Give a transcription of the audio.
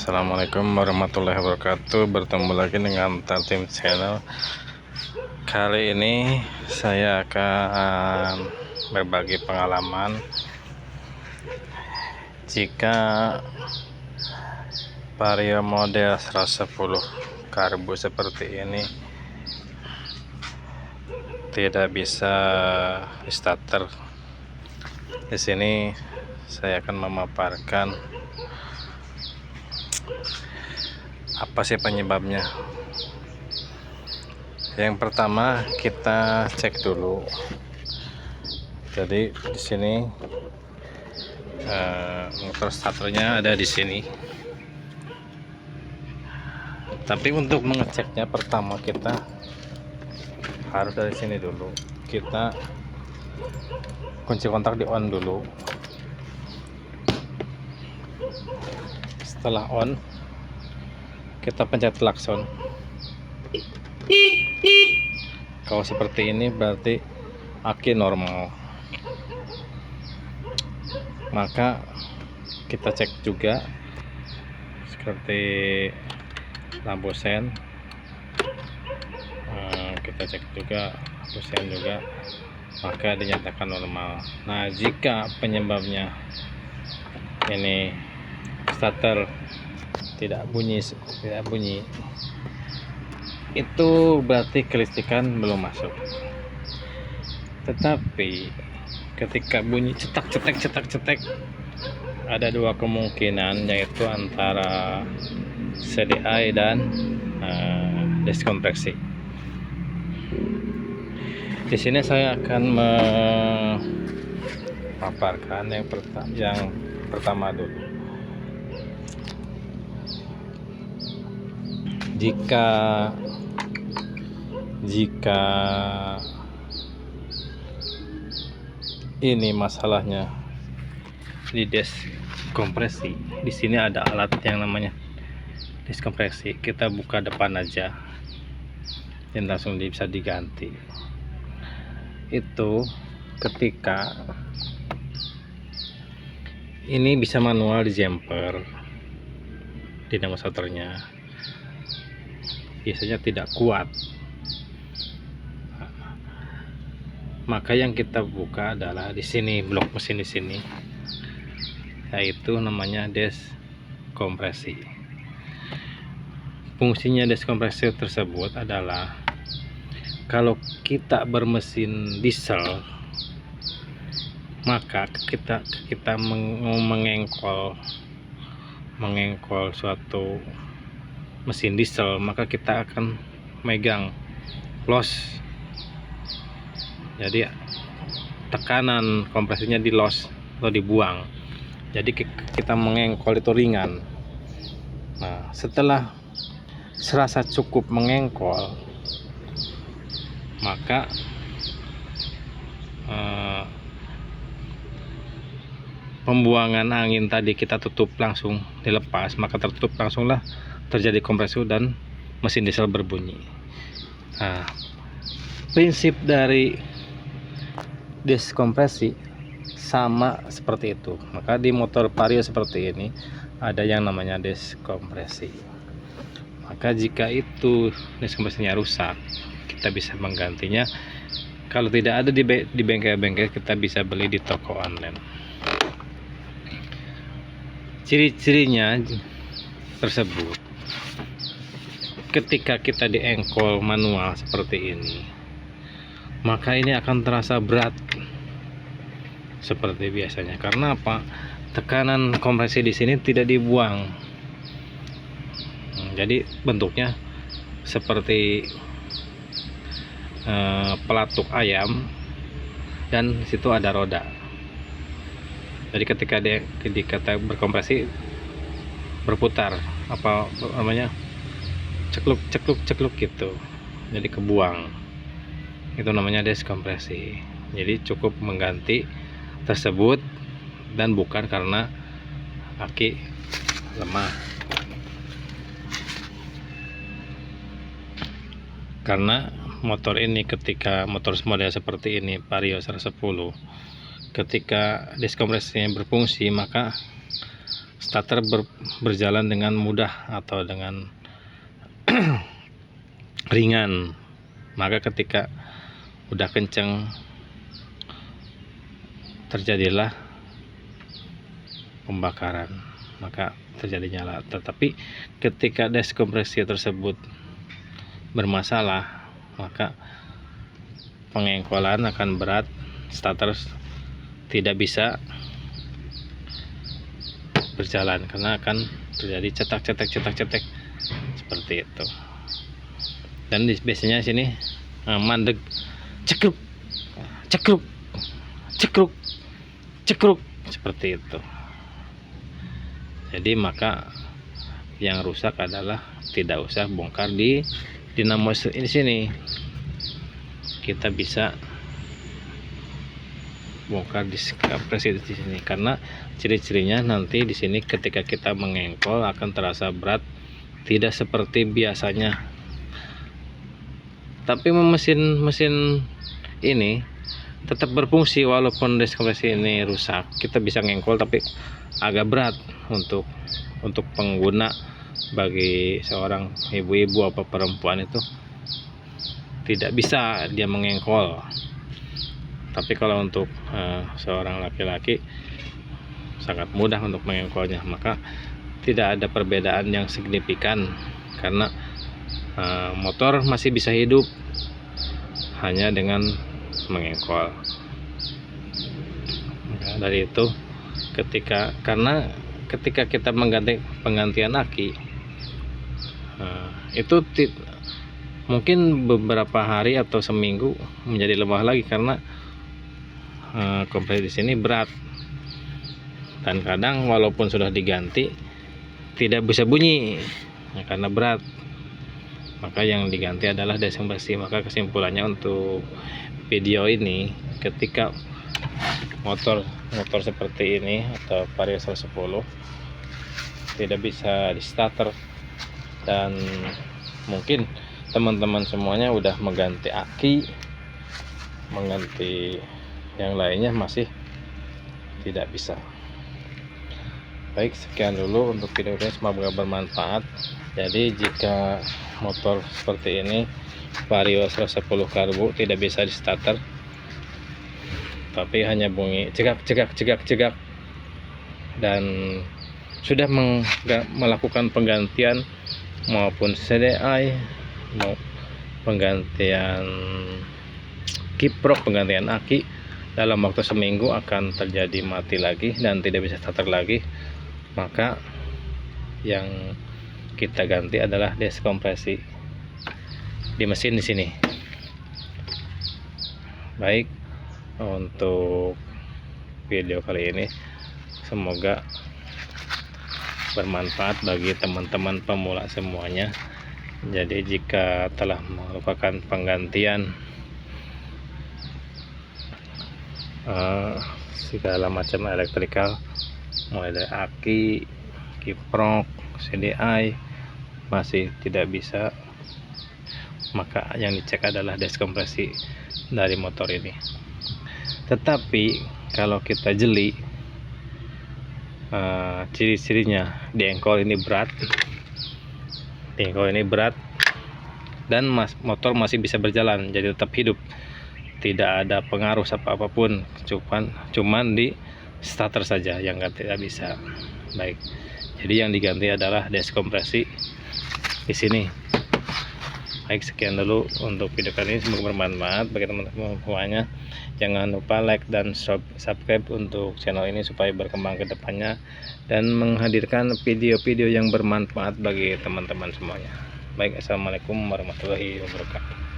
Assalamualaikum warahmatullahi wabarakatuh. Bertemu lagi dengan Tartim Channel. Kali ini saya akan berbagi pengalaman jika Vario model 110 karbu seperti ini tidak bisa di starter. Di sini saya akan memaparkan apa sih penyebabnya. Yang pertama kita cek dulu. Jadi di sini motor starternya ada di sini. Tapi untuk mengeceknya pertama kita harus dari sini dulu. Kita kunci kontak di on dulu. Setelah on, kita pencet klakson. Kalau seperti ini berarti aki normal. Maka kita cek juga seperti lampu sen. Kita cek juga lampu sen juga, maka dinyatakan normal. Nah, jika penyebabnya ini starter tidak bunyi, itu berarti kelistrikan belum masuk. Tetapi ketika bunyi cetak, ada dua kemungkinan, yaitu antara CDI dan deskompresi. Di sini saya akan memaparkan yang pertama dulu. Jika ini masalahnya di deskompresi, di sini ada alat yang namanya deskompresi. Kita buka depan aja dan langsung bisa diganti. Itu ketika ini bisa manual di jumper dinamo starternya biasanya tidak kuat, maka yang kita buka adalah di sini, blok mesin di sini, yaitu namanya deskompresi. Fungsinya deskompresi tersebut adalah kalau kita bermesin diesel, maka kita mengengkol suatu mesin diesel, maka kita akan megang los. Jadi tekanan kompresinya di los atau dibuang. Jadi kita mengengkol itu ringan. Nah, setelah serasa cukup mengengkol, maka pembuangan angin tadi kita tutup, langsung dilepas, maka tertutup langsunglah terjadi kompresi dan mesin diesel berbunyi. Nah, prinsip dari deskompresi sama seperti itu. Maka di motor Vario seperti ini ada yang namanya deskompresi. Maka jika itu deskompresinya rusak, kita bisa menggantinya. Kalau tidak ada di bengkel-bengkel, kita bisa beli di toko online. Ciri-cirinya tersebut, ketika kita diengkol manual seperti ini, maka ini akan terasa berat seperti biasanya. Karena apa? Tekanan kompresi di sini tidak dibuang. Jadi bentuknya seperti pelatuk ayam, dan situ ada roda. Jadi ketika dia berkompresi, berputar, apa namanya, cekluk gitu, jadi kebuang. Itu namanya deskompresi. Jadi cukup mengganti tersebut, dan bukan karena aki lemah. Karena motor ini, ketika motor model seperti ini Vario 110, ketika deskompresinya berfungsi, maka starter berjalan dengan mudah atau dengan ringan. Maka ketika udah kenceng terjadilah pembakaran, maka terjadi nyala. Tetapi ketika deskompresi tersebut bermasalah, maka pengengkolan akan berat, starter tidak bisa berjalan karena akan terjadi cetak seperti itu. Dan biasanya sini mandek, cekruk seperti itu. Jadi maka yang rusak adalah tidak usah bongkar di dinamo ini sini. Kita bisa bongkar di kompresi di sini karena ciri-cirinya nanti di sini ketika kita mengengkol akan terasa berat, tidak seperti biasanya. Tapi mesin ini tetap berfungsi walaupun deskompresi ini rusak. Kita bisa ngengkol tapi agak berat untuk pengguna. Bagi seorang ibu-ibu apa perempuan itu tidak bisa dia mengengkol. Tapi kalau untuk seorang laki-laki sangat mudah untuk mengengkolnya. Maka tidak ada perbedaan yang signifikan karena motor masih bisa hidup hanya dengan mengengkol. Nah, dari itu karena ketika kita penggantian aki itu mungkin beberapa hari atau seminggu menjadi lemah lagi karena kompresi di sini berat, dan kadang walaupun sudah diganti tidak bisa bunyi karena berat. Maka yang diganti adalah deskompresi. Maka kesimpulannya untuk video ini, ketika motor seperti ini atau Vario 110 tidak bisa di starter, dan mungkin teman-teman semuanya udah mengganti aki, mengganti yang lainnya masih tidak bisa. Baik, sekian dulu untuk video ini, semoga bermanfaat. Jadi jika motor seperti ini Vario 110 karbo tidak bisa di starter tapi hanya bunyi cegak dan sudah melakukan penggantian maupun CDI, mau penggantian kiprok, penggantian aki, dalam waktu seminggu akan terjadi mati lagi dan tidak bisa starter lagi. Maka yang kita ganti adalah deskompresi di mesin di sini. Baik, untuk video kali ini semoga bermanfaat bagi teman-teman pemula semuanya. Jadi jika telah melakukan penggantian segala macam elektrikal, mulai dari aki, kiprok, CDI masih tidak bisa, maka yang dicek adalah deskompresi dari motor ini. Tetapi kalau kita jeli, ciri-cirinya diengkol ini berat, dan motor masih bisa berjalan, jadi tetap hidup, tidak ada pengaruh apapun, cuman di starter saja yang tidak bisa. Baik, jadi yang diganti adalah deskompresi di sini. Baik, sekian dulu untuk video kali ini, semoga bermanfaat bagi teman-teman semuanya. Jangan lupa like dan subscribe untuk channel ini supaya berkembang ke depannya dan menghadirkan video-video yang bermanfaat bagi teman-teman semuanya. Baik, assalamualaikum warahmatullahi wabarakatuh.